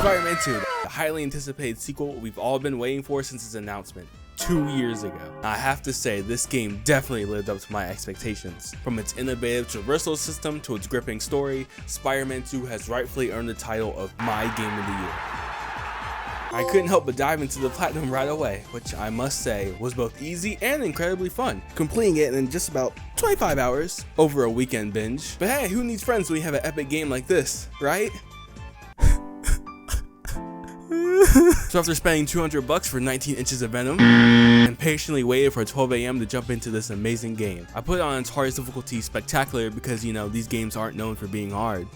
Spider-Man 2, the highly anticipated sequel we've all been waiting for since its announcement 2 years ago. I have to say, this game definitely lived up to my expectations. From its innovative traversal system to its gripping story, Spider-Man 2 has rightfully earned the title of my game of the year. I couldn't help but dive into the platinum right away, which I must say was both easy and incredibly fun, completing it in just about 25 hours over a weekend binge. But hey, who needs friends when you have an epic game like this, right? So after spending $200 for 19 inches of Venom and patiently waited for 12 AM to jump into this amazing game, I put it on its hardest difficulty, Spectacular, because you know these games aren't known for being hard.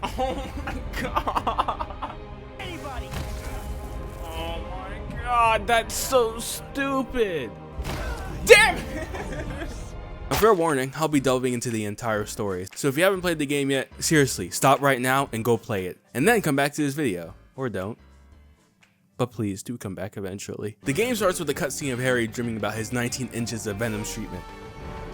Oh my god! Oh my god, that's so stupid! Damn it! A fair warning, I'll be delving into the entire story, so if you haven't played the game yet, seriously, stop right now and go play it, and then come back to this video. Or don't. But please do come back eventually. The game starts with a cutscene of Harry dreaming about his 19 inches of Venom's treatment.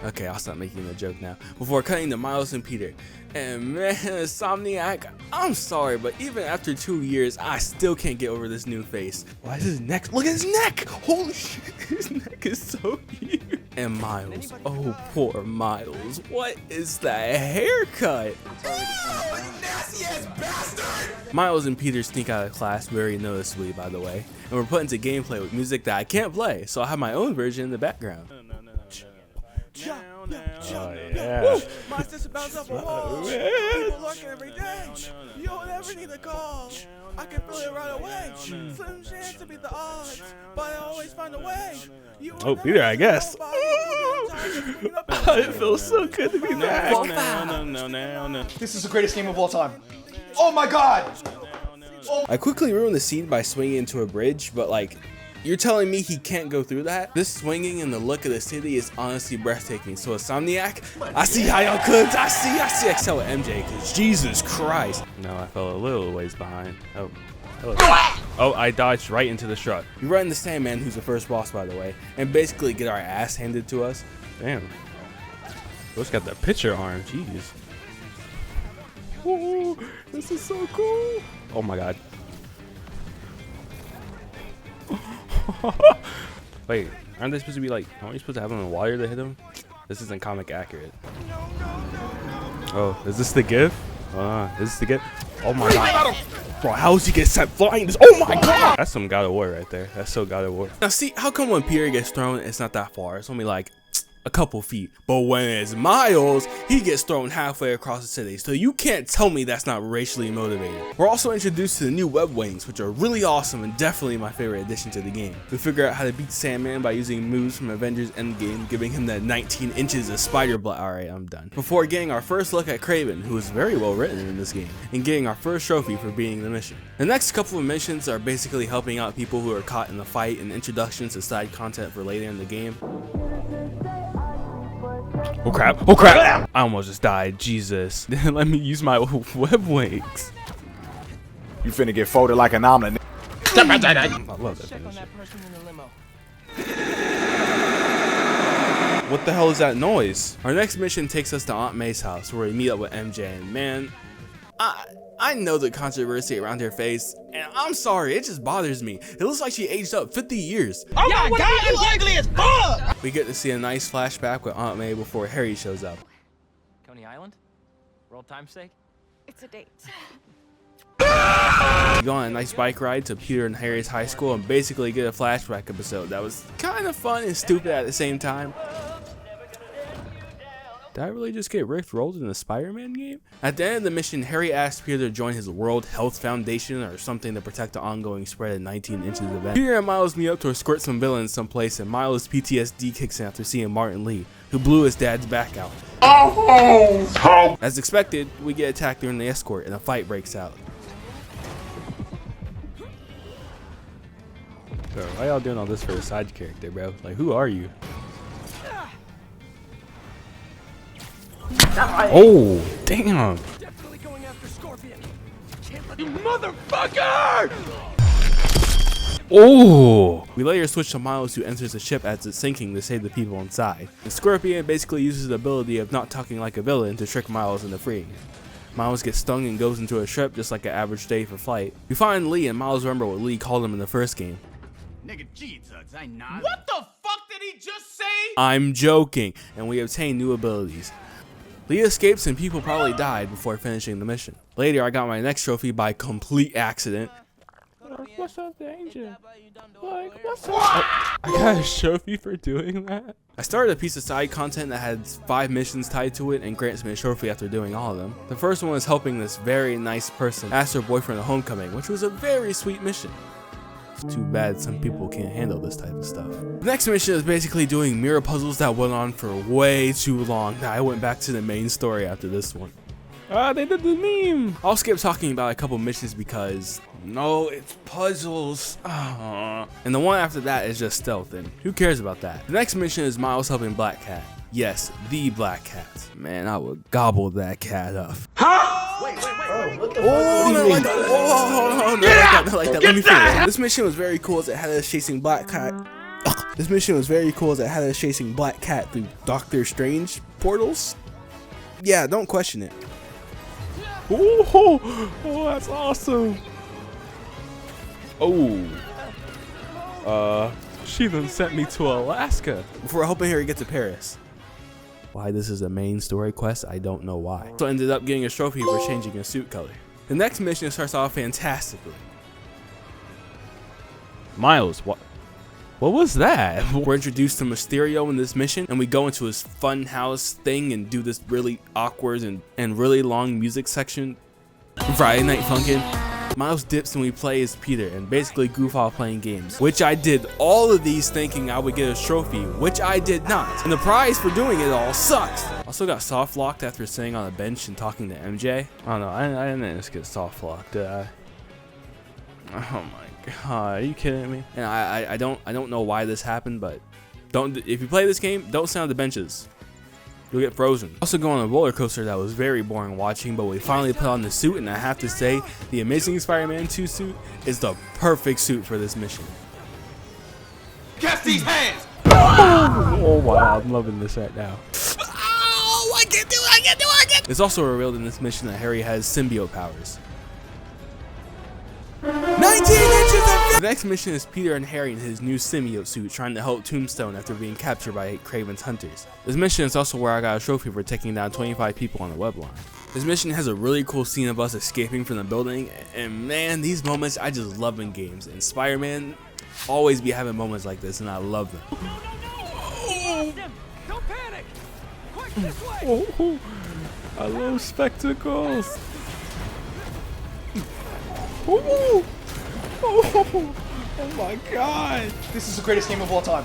Okay, I'll stop making a joke now. Before cutting to Miles and Peter. And man, Insomniac, I'm sorry, but even after 2 years, I still can't get over this new face. Why is his neck? Look at his neck! Holy shit, his neck is so huge. And Miles, oh poor Miles, what is that haircut? Oh, you nasty ass bastard! Miles and Peter sneak out of class very noticeably, by the way, and we're put into gameplay with music that I can't play, so I have my own version in the background. Oh, yeah. My sister bounced up a wall. People lurking every day. You don't ever need a call. I can feel it right away. Slim chance to beat the odds, but I always find a way. Oh, Peter, I guess. It feels so good to be back. No. This is the greatest game of all time. Oh my god! Oh. I quickly ruined the scene by swinging into a bridge, but like, you're telling me he can't go through that? This swinging and the look of the city is honestly breathtaking. So Insomniac, I see how y'all could. I see Excel at MJ, cause Jesus Christ. No, I fell a little ways behind. Oh, I dodged right into the truck. We run into Sandman, who's the first boss, by the way, and basically get our ass handed to us. Damn. Bro's got the pitcher arm, jeez. Ooh, this is so cool. Oh my god. Wait, aren't they supposed to be like, aren't you supposed to have them in water to hit them? This isn't comic accurate. Oh, is this the GIF? Is this the GIF? Oh my god. Bro, how does he get sent flying? Oh my god! That's some God of War right there. That's so God of War. Now see, how come when Peter gets thrown, it's not that far? It's only like a couple feet. But when it's Miles, he gets thrown halfway across the city. So you can't tell me that's not racially motivated. We're also introduced to the new web wings, which are really awesome and definitely my favorite addition to the game. We figure out how to beat Sandman by using moves from Avengers Endgame, giving him that 19 inches of spider blood. Alright, I'm done. Before getting our first look at Kraven, who is very well written in this game, and getting our first trophy for beating the mission. The next couple of missions are basically helping out people who are caught in the fight and introductions to side content for later in the game. Oh crap, oh crap! I almost just died, Jesus. Let me use my web wings. You finna get folded like an omelet. I love that finish. What the hell is that noise? Our next mission takes us to Aunt May's house where we meet up with MJ, and man, I know the controversy around her face, and I'm sorry, it just bothers me. It looks like she aged up 50 years. Oh my god, you ugly as fuck! We get to see a nice flashback with Aunt May before Harry shows up. Coney Island? For old time's sake? It's a date. We go on a nice bike ride to Peter and Harry's high school and basically get a flashback episode that was kind of fun and stupid at the same time. Did I really just get Rick rolled in a Spider-Man game? At the end of the mission, Harry asks Peter to join his World Health Foundation or something to protect the ongoing spread of 19 inches of Venom. Peter and Miles meet up to escort some villains someplace, and Miles' PTSD kicks in after seeing Martin Lee, who blew his dad's back out. Oh! As expected, we get attacked during the escort and a fight breaks out. Bro, why y'all doing all this for a side character, bro? Like, who are you? Oh, damn. Definitely going after Scorpion. You motherfucker! Oh! We later switch to Miles, who enters the ship as it's sinking to save the people inside. And Scorpion basically uses the ability of not talking like a villain to trick Miles into freeing him. Miles gets stung and goes into a trip just like an average day for flight. We find Lee, and Miles remember what Lee called him in the first game. What the fuck did he just say? I'm joking, and we obtain new abilities. Lee escapes and people probably died before finishing the mission. Later, I got my next trophy by complete accident. What's up, Danger? Like, what's up? I got a trophy for doing that. I started a piece of side content that had 5 missions tied to it and grants me a trophy after doing all of them. The first one was helping this very nice person ask her boyfriend to homecoming, which was a very sweet mission. It's too bad some people can't handle this type of stuff. The next mission is basically doing mirror puzzles that went on for way too long. I went back to the main story after this one. They did the meme. I'll skip talking about a couple missions because no, it's puzzles. And the one after that is just stealth, and who cares about that? The next mission is Miles helping Black Cat. Yes, the Black Cat. Man, I would gobble that cat up. Huh? Wait. What the fuck? Oh, not like that. Let me finish. This mission was very cool as it had us chasing Black Cat. This mission was very cool as it had us chasing Black Cat through Doctor Strange portals. Yeah, don't question it. Oh, that's awesome. She done sent me to Alaska before helping her get to Paris. Why this is a main story quest, I don't know why. So I ended up getting a trophy for changing his suit color. The next mission starts off fantastically. Miles, what was that? We're introduced to Mysterio in this mission, and we go into his fun house thing and do this really awkward and really long music section. Friday Night Funkin'. Miles dips and we play as Peter and basically goof off playing games, which I did all of these thinking I would get a trophy, which I did not. And the prize for doing it all sucks. Also got soft locked after sitting on a bench and talking to MJ. I don't know, I didn't just get soft locked, did I? Oh my god, are you kidding me? And I don't know why this happened, but if you play this game, don't sit on the benches. You'll get frozen. Also go on a roller coaster that was very boring watching, but we finally put on the suit, and I have to say, the Amazing Spider-Man 2 suit is the perfect suit for this mission. Catch these hands! Oh wow, I'm loving this right now. Oh, I can't do it! It's also revealed in this mission that Harry has symbiote powers. 19 inches of... The next mission is Peter and Harry in his new symbiote suit trying to help Tombstone after being captured by Kraven's hunters. This mission is also where I got a trophy for taking down 25 people on the web line. This mission has a really cool scene of us escaping from the building, and man, these moments I just love in games, and Spider-Man always be having moments like this, and I love them. Don't panic! Quick, this way! I love spectacles. Oh my god! This is the greatest game of all time.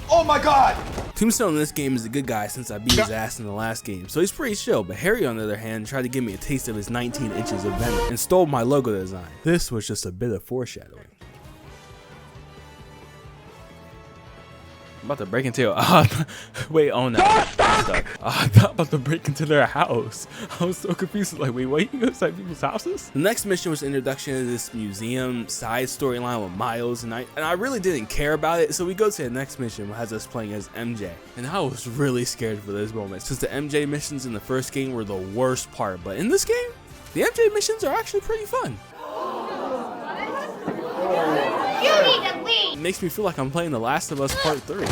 Oh my god! Tombstone in this game is a good guy since I beat his ass in the last game, so he's pretty chill, but Harry on the other hand tried to give me a taste of his 19 inches of venom and stole my logo design. This was just a bit of foreshadowing. I'm about to break into wait, oh no. I'm about to break into their house. I was so confused, like, wait, what, you go inside people's houses? The next mission was introduction to this museum side storyline with Miles, and I really didn't care about it, so we go to the next mission, which has us playing as MJ. And I was really scared for this moment, since the MJ missions in the first game were the worst part, but in this game, the MJ missions are actually pretty fun. It makes me feel like I'm playing The Last of Us Part 3.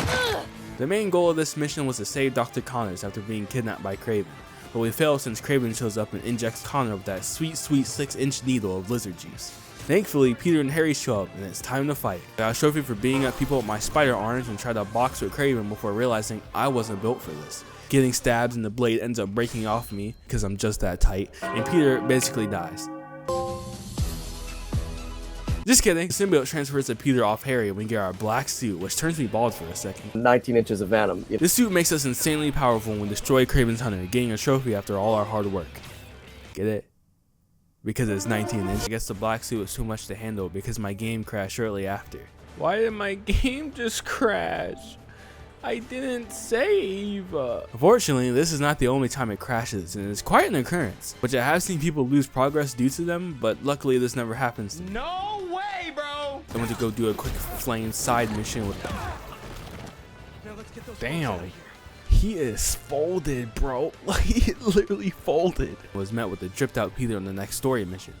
The main goal of this mission was to save Dr. Connors after being kidnapped by Kraven, but we fail since Kraven shows up and injects Connor with that sweet 6-inch needle of lizard juice. Thankfully, Peter and Harry show up and it's time to fight. I got a trophy for beating up people with my spider arms and tried to box with Kraven before realizing I wasn't built for this. Getting stabbed and the blade ends up breaking off me because I'm just that tight, and Peter basically dies. Just kidding. Symbiote transfers to Peter off Harry and we get our black suit, which turns me bald for a second. 19 inches of venom. This suit makes us insanely powerful when we destroy Kraven's hunter, getting a trophy after all our hard work. Get it? Because it's 19 inches. I guess the black suit was too much to handle because my game crashed shortly after. Why did my game just crash? I didn't save. Unfortunately, this is not the only time it crashes, and it's quite an occurrence, which I have seen people lose progress due to them, but luckily this never happens to me. No way, bro! I went to go do a quick flame side mission with them. Damn. he is folded, bro. Like, he literally folded. Was met with a dripped out Peter on the next story mission.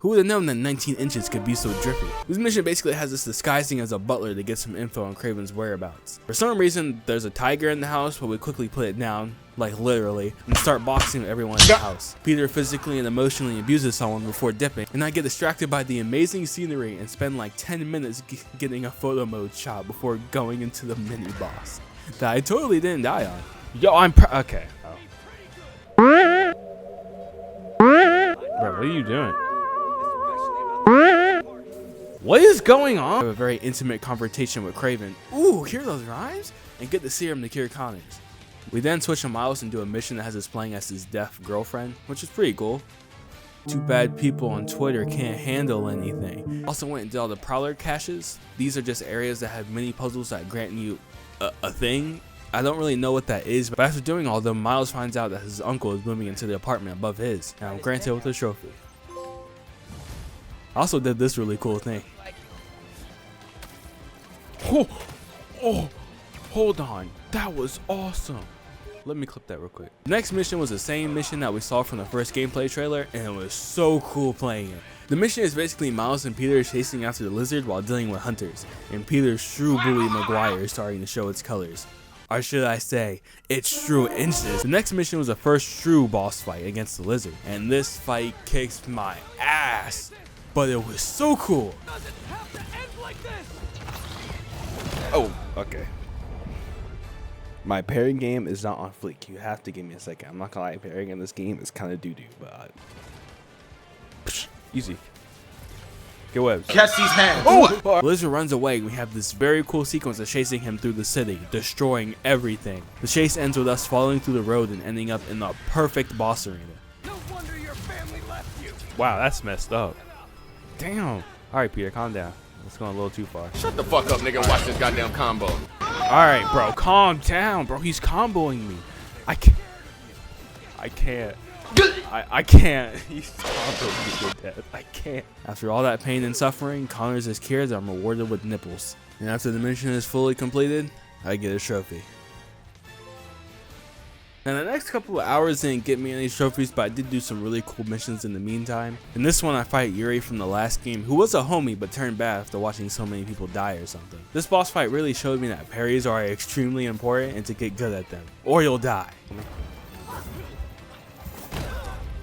Who would have known that 19 inches could be so drippy? This mission basically has us disguising as a butler to get some info on Kraven's whereabouts. For some reason, there's a tiger in the house, but we quickly put it down, like literally, and start boxing everyone in the house. Peter physically and emotionally abuses someone before dipping, and I get distracted by the amazing scenery and spend like 10 minutes getting a photo mode shot before going into the mini boss that I totally didn't die on. Yo, okay. Oh. Bro, what are you doing? What is going on? I have a very intimate confrontation with Kraven. Ooh, hear those rhymes? And get the serum to cure Connors. We then switch to Miles and do a mission that has us playing as his deaf girlfriend, which is pretty cool. Too bad people on Twitter can't handle anything. Also went and did all the Prowler caches. These are just areas that have mini puzzles that grant you a thing. I don't really know what that is, but after doing all of them, Miles finds out that his uncle is moving into the apartment above his, and I'm granted with a trophy. I also did this really cool thing. Oh, hold on. That was awesome. Let me clip that real quick. The next mission was the same mission that we saw from the first gameplay trailer, and it was so cool playing it. The mission is basically Miles and Peter chasing after the lizard while dealing with hunters, and Peter's Shrew Bully Maguire is starting to show its colors. Or should I say, it's Shrew inches. The next mission was the first Shrew boss fight against the lizard, and this fight kicks my ass. But it was so cool. Doesn't have to end like this. Oh, okay. My parry game is not on fleek. You have to give me a second. I'm not gonna lie, parrying in this game is kind of doo-doo, but easy. Get webs. Catch these hands. Oh! Lizard runs away. We have this very cool sequence of chasing him through the city, destroying everything. The chase ends with us following through the road and ending up in the perfect boss arena. No wonder your family left you. Wow, that's messed up. Damn. All right, Peter, calm down. It's going a little too far. Shut the fuck up, nigga. Watch this goddamn combo. All right, bro, calm down, bro. He's comboing me. I can't. I can't. He's comboing me to death. I can't. After all that pain and suffering, Connors is cured and I'm rewarded with nipples. And after the mission is fully completed, I get a trophy. Now the next couple of hours didn't get me any trophies, but I did do some really cool missions in the meantime. In this one I fight Yuri from the last game, who was a homie but turned bad after watching so many people die or something. This boss fight really showed me that parries are extremely important and to get good at them, or you'll die.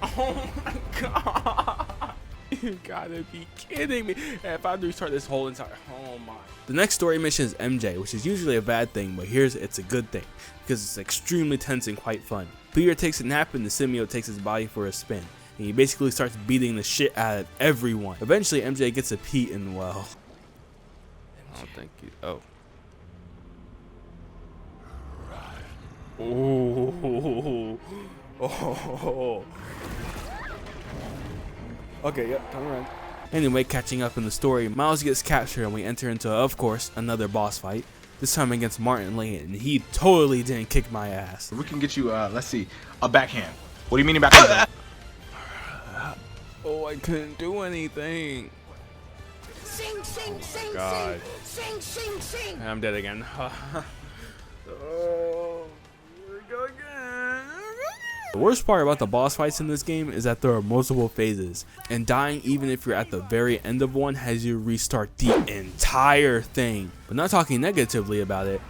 Oh my god! You gotta be kidding me. If I restart this whole entire, oh my. The next story mission is MJ, which is usually a bad thing, but here's it's a good thing because it's extremely tense and quite fun. Peter takes a nap and the symbiote takes his body for a spin, and he basically starts beating the shit out of everyone. Eventually MJ gets a pee and well, I don't think you, oh. Okay, yep, turn around. Anyway, catching up in the story, Miles gets captured and we enter into, of course, another boss fight. This time against Martin Lane, and he totally didn't kick my ass. We can get you, let's see, a backhand. What do you mean a backhand? Oh, I couldn't do anything. Sing, sing, sing, God. sing, sing, sing. I'm dead again. Oh, here we go again. The worst part about the boss fights in this game is that there are multiple phases, and dying even if you're at the very end of one has you restart the entire thing. But not talking negatively about it.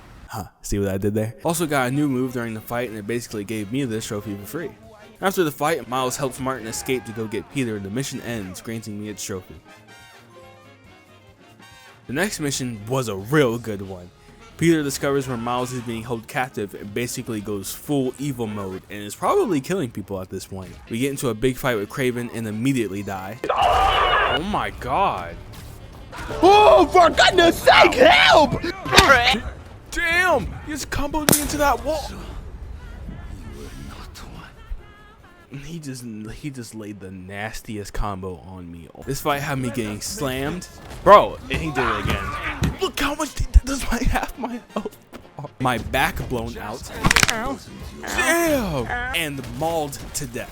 See what I did there? Also got a new move during the fight, and it basically gave me this trophy for free. After the fight, Miles helps Martin escape to go get Peter, and the mission ends, granting me its trophy. The next mission was a real good one. Peter discovers where Miles is being held captive and basically goes full evil mode and is probably killing people at this point. We get into a big fight with Kraven and immediately die. Oh my god. Oh, for goodness sake, help! Damn! He just comboed me into that wall. He just laid the nastiest combo on me. This fight had me getting slammed. Bro, and he did it again. Look how much does my half my health. My back blown out. Damn! And mauled to death.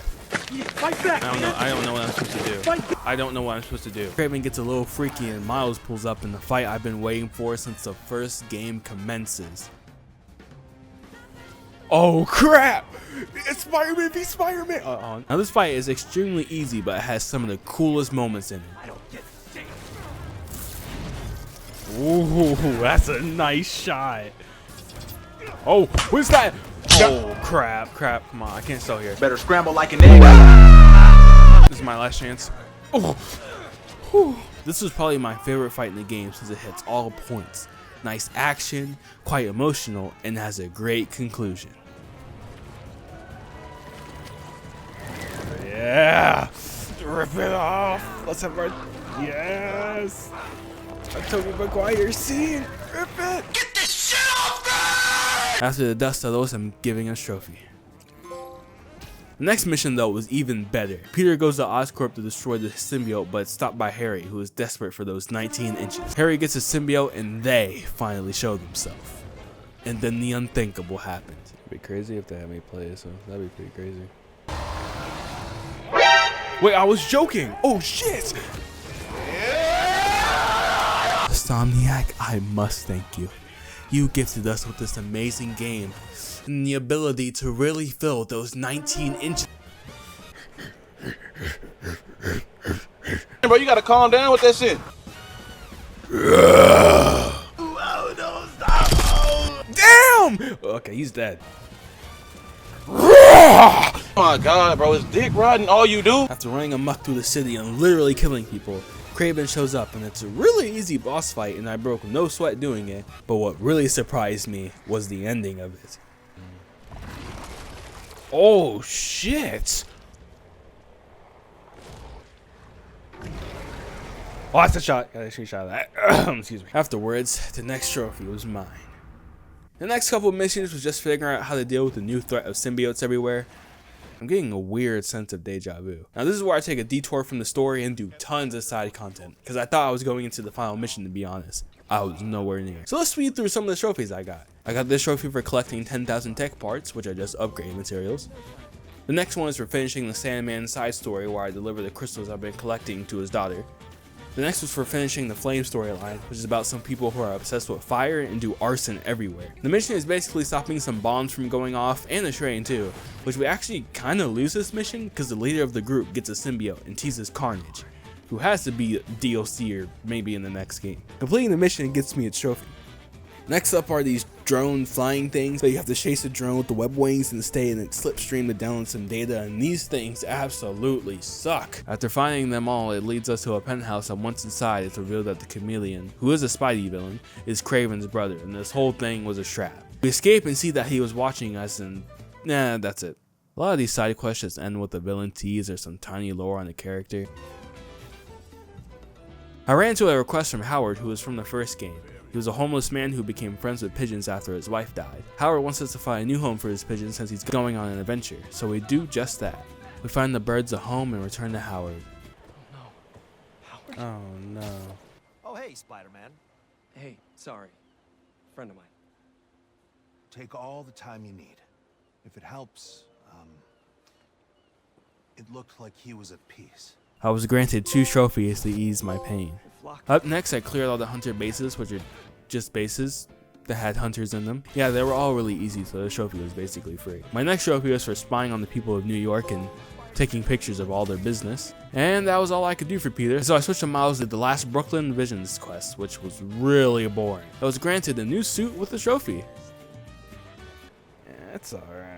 Fight back. I don't know what I'm supposed to do. I don't know what I'm supposed to do. Kraven gets a little freaky and Miles pulls up in the fight I've been waiting for since the first game commences. Oh crap! It's Spider-Man v Spider-Man! Now this fight is extremely easy, but it has some of the coolest moments in it. I don't get sick. Ooh, that's a nice shot. Oh, what's that? Oh crap, come on, I can't stay here. Better scramble like an egg. This is my last chance. Oh. Whew. This was probably my favorite fight in the game since it hits all points. Nice action, quite emotional, and has a great conclusion. Yeah! Rip it off! Let's have our... Yes! A Tobey Maguire scene! Rip it! Get this shit off me! After the dust settles, I'm giving us trophy. The next mission though was even better. Peter goes to Oscorp to destroy the symbiote, but it's stopped by Harry, who is desperate for those 19 inches. Harry gets his symbiote and they finally show themselves. And then the unthinkable happened. It'd be crazy if they had me play, so that'd be pretty crazy. Wait, I was joking! Oh shit! Insomniac, I must thank you. You gifted us with this amazing game and the ability to really fill those 19 inches. Bro, you gotta calm down with that shit. Damn! Okay, he's dead. Oh my god, bro, it's dick riding all you do? After running amok through the city and literally killing people, Kraven shows up and it's a really easy boss fight and I broke no sweat doing it, but what really surprised me was the ending of it. Oh shit! Oh, that's a shot. Got a screenshot of that. Excuse me. Afterwards, the next trophy was mine. The next couple of missions was just figuring out how to deal with the new threat of symbiotes everywhere. I'm getting a weird sense of deja vu. Now this is where I take a detour from the story and do tons of side content, because I thought I was going into the final mission, to be honest. I was nowhere near. So let's speed through some of the trophies I got. I got this trophy for collecting 10,000 tech parts, which are just upgrade materials. The next one is for finishing the Sandman side story where I deliver the crystals I've been collecting to his daughter. The next was for finishing the Flame storyline, which is about some people who are obsessed with fire and do arson everywhere. The mission is basically stopping some bombs from going off and a train too, which we actually kinda lose this mission because the leader of the group gets a symbiote and teases Carnage, who has to be DLC or maybe in the next game. Completing the mission gets me a trophy. Next up are these drone flying things that you have to chase a drone with the web wings and stay and it slipstream to download some data, and these things absolutely suck. After finding them all, it leads us to a penthouse, and once inside it's revealed that the Chameleon, who is a Spidey villain, is Kraven's brother, and this whole thing was a trap. We escape and see that he was watching us, and nah, that's it. A lot of these side quests just end with a villain tease or some tiny lore on the character. I ran into a request from Howard, who was from the first game. He was a homeless man who became friends with pigeons after his wife died. Howard wants us to find a new home for his pigeons since he's going on an adventure, so we do just that. We find the birds a home and return to Howard. Oh no. Oh, hey, Spider-Man. Hey, sorry. Friend of mine. Take all the time you need. If it helps, it looked like he was at peace. I was granted 2 trophies to ease my pain. Up next, I cleared all the hunter bases, which are just bases that had hunters in them. Yeah, they were all really easy, so the trophy was basically free. My next trophy was for spying on the people of New York and taking pictures of all their business. And that was all I could do for Peter, so I switched to Miles to the last Brooklyn Visions quest, which was really boring. I was granted a new suit with a trophy. Yeah, that's alright.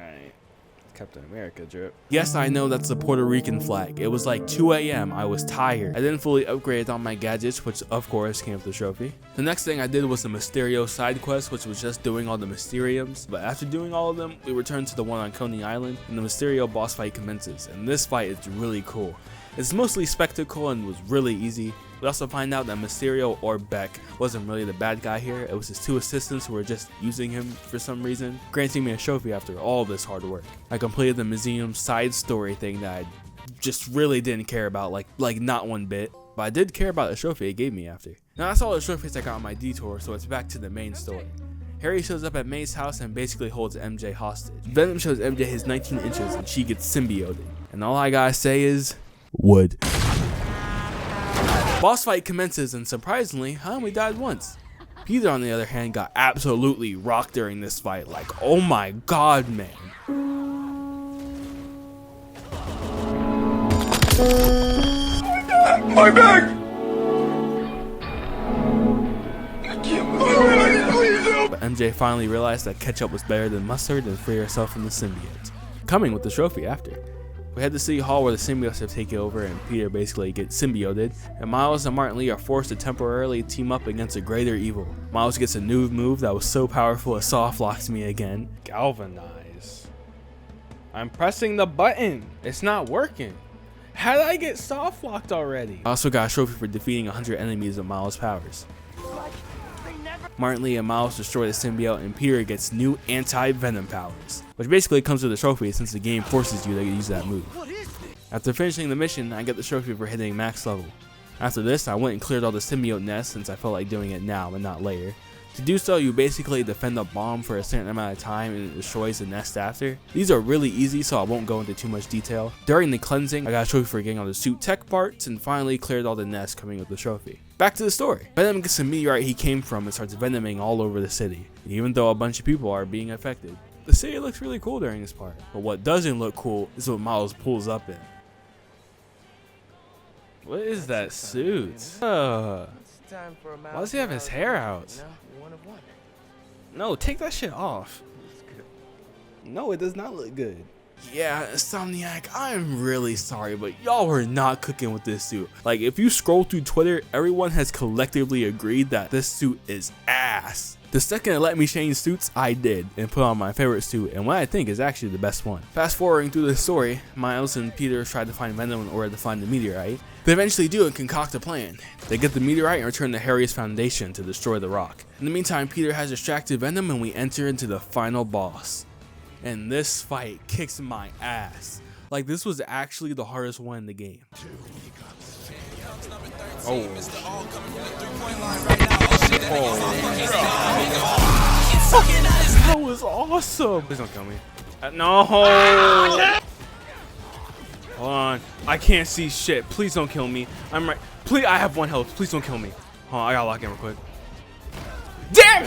Captain America drip. Yes, I know that's the Puerto Rican flag. It was like 2 AM. I was tired. I didn't fully upgrade all my gadgets, which of course came with the trophy. The next thing I did was the Mysterio side quest, which was just doing all the Mysteriums. But after doing all of them, we returned to the one on Coney Island, and the Mysterio boss fight commences. And this fight is really cool. It's mostly spectacle and was really easy. We also find out that Mysterio, or Beck, wasn't really the bad guy here. It was his 2 assistants who were just using him for some reason, granting me a trophy after all this hard work. I completed the museum side story thing that I just really didn't care about, like not one bit. But I did care about the trophy it gave me after. Now that's all the trophies I got on my detour, so it's back to the main story. Harry shows up at May's house and basically holds MJ hostage. Venom shows MJ his 19 inches and she gets symbioted. And all I gotta say is, wood. Boss fight commences and surprisingly, I only died once. Peter, on the other hand, got absolutely rocked during this fight. Like, oh my god, man. My back! But MJ finally realized that ketchup was better than mustard and free herself from the symbiote, coming with the trophy after. We head to City Hall where the symbiotes have taken over and Peter basically gets symbioted, and Miles and Martin Lee are forced to temporarily team up against a greater evil. Miles gets a new move that was so powerful it soft locks me again. Galvanize. I'm pressing the button. It's not working. How did I get soft locked already? I also got a trophy for defeating 100 enemies with Miles' powers. Martin Lee and Miles destroy the symbiote and Peter gets new anti-venom powers, which basically comes with the trophy since the game forces you to use that move. After finishing the mission, I get the trophy for hitting max level. After this, I went and cleared all the symbiote nests since I felt like doing it now and not later. To do so, you basically defend a bomb for a certain amount of time and it destroys the nest after. These are really easy, so I won't go into too much detail. During the cleansing, I got a trophy for getting all the suit tech parts and finally cleared all the nests coming with the trophy. Back to the story. Venom gets a meteorite he came from and starts venoming all over the city, even though a bunch of people are being affected. The city looks really cool during this part, but what doesn't look cool is what Miles pulls up in. What is that suit? Why does he have his hair out? No, take that shit off. No, it does not look good. Yeah, Insomniac, I'm really sorry, but y'all were not cooking with this suit. Like, if you scroll through Twitter, everyone has collectively agreed that this suit is ass. The second it let me change suits, I did, and put on my favorite suit, and what I think is actually the best one. Fast forwarding through the story, Miles and Peter try to find Venom in order to find the meteorite. They eventually do and concoct a plan. They get the meteorite and return to Harry's foundation to destroy the rock. In the meantime, Peter has distracted Venom and we enter into the final boss. And this fight kicks my ass. Like, this was actually the hardest one in the game. Oh. That was awesome. Please don't kill me. No. Hold on. I can't see shit. Please don't kill me. I'm right. Please, I have 1 health. Please don't kill me. Hold on, I gotta lock in real quick. Damn!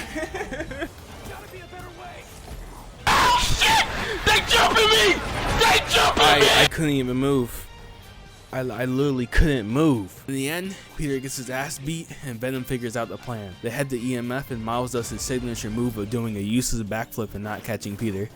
They jumping me! They jumping me! I couldn't even move. I literally couldn't move. In the end, Peter gets his ass beat and Venom figures out the plan. They head to EMF and Miles does his signature move of doing a useless backflip and not catching Peter.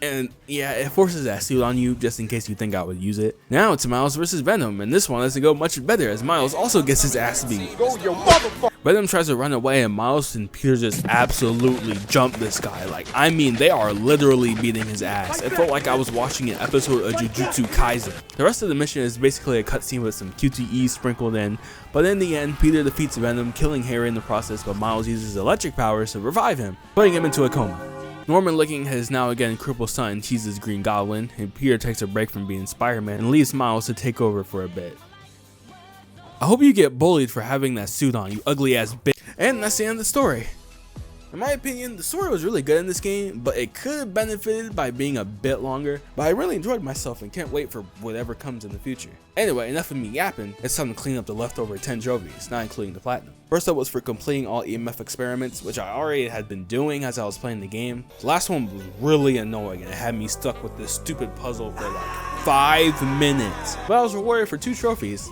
And yeah, it forces that suit on you just in case you think I would use it. Now it's Miles versus Venom, and this one doesn't go much better as Miles also gets his ass beat. Go, your motherfucker! Venom tries to run away and Miles and Peter just absolutely jump this guy. Like, I mean, they are literally beating his ass. It felt like I was watching an episode of Jujutsu Kaisen. The rest of the mission is basically a cutscene with some QTEs sprinkled in, but in the end, Peter defeats Venom, killing Harry in the process, but Miles uses electric powers to revive him, putting him into a coma. Norman, looking his now again crippled son, teases Green Goblin, and Peter takes a break from being Spider-Man and leaves Miles to take over for a bit. I hope you get bullied for having that suit on, you ugly ass bitch. And that's the end of the story. In my opinion, the story was really good in this game, but it could have benefited by being a bit longer, but I really enjoyed myself and can't wait for whatever comes in the future. Anyway, enough of me yapping, it's time to clean up the leftover 10 trophies, not including the platinum. First up was for completing all EMF experiments, which I already had been doing as I was playing the game. The last one was really annoying and it had me stuck with this stupid puzzle for like 5 minutes. But I was rewarded for 2 trophies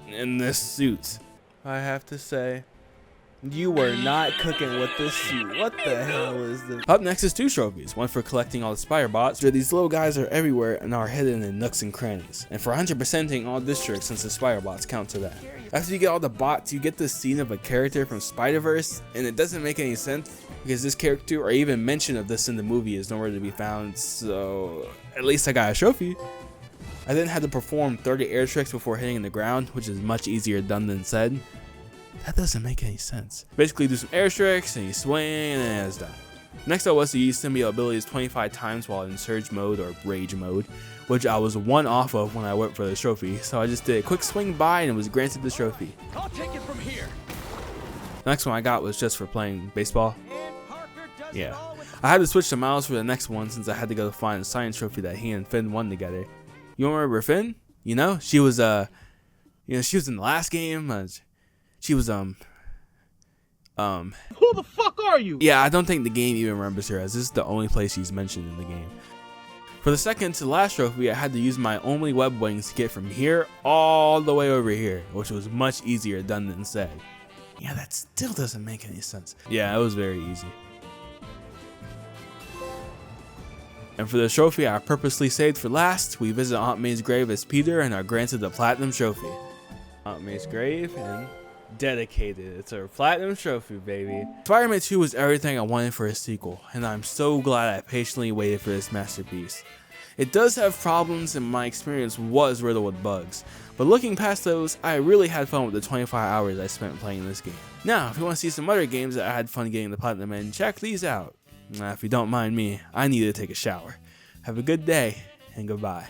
in this suit. I have to say, you were not cooking with this suit. What the hell is this? Up next is 2 trophies. One for collecting all the spider bots, where these little guys are everywhere and are hidden in nooks and crannies. And for 100%ing all districts since the spider bots count to that. After you get all the bots, you get this scene of a character from Spider-Verse, and it doesn't make any sense because this character or even mention of this in the movie is nowhere to be found, so at least I got a trophy. I then had to perform 30 air tricks before hitting the ground, which is much easier done than said. That doesn't make any sense. Basically do some air tricks and you swing and then it's done. Next up was to use symbiote abilities 25 times while in surge mode or rage mode, which I was 1 off of when I went for the trophy, so I just did a quick swing by and was granted the trophy. I'll take it from here. The next one I got was just for playing baseball. Yeah. I had to switch to Miles for the next one since I had to go find a science trophy that he and Finn won together. You remember Finn? You know, she was she was in the last game. She was Who the fuck are you? Yeah, I don't think the game even remembers her, as this is the only place she's mentioned in the game. For the second to last trophy, I had to use my only web wings to get from here all the way over here, which was much easier done than said. Yeah, that still doesn't make any sense. Yeah, it was very easy. And for the trophy I purposely saved for last, we visit Aunt May's grave as Peter and are granted the platinum trophy. Aunt May's grave and dedicated. It's our platinum trophy, baby. Spider-Man 2 was everything I wanted for a sequel, and I'm so glad I patiently waited for this masterpiece. It does have problems, and my experience was riddled with bugs, but looking past those, I really had fun with the 25 hours I spent playing this game. Now, if you want to see some other games that I had fun getting the platinum in, check these out. Now, if you don't mind me, I need to take a shower. Have a good day, and goodbye.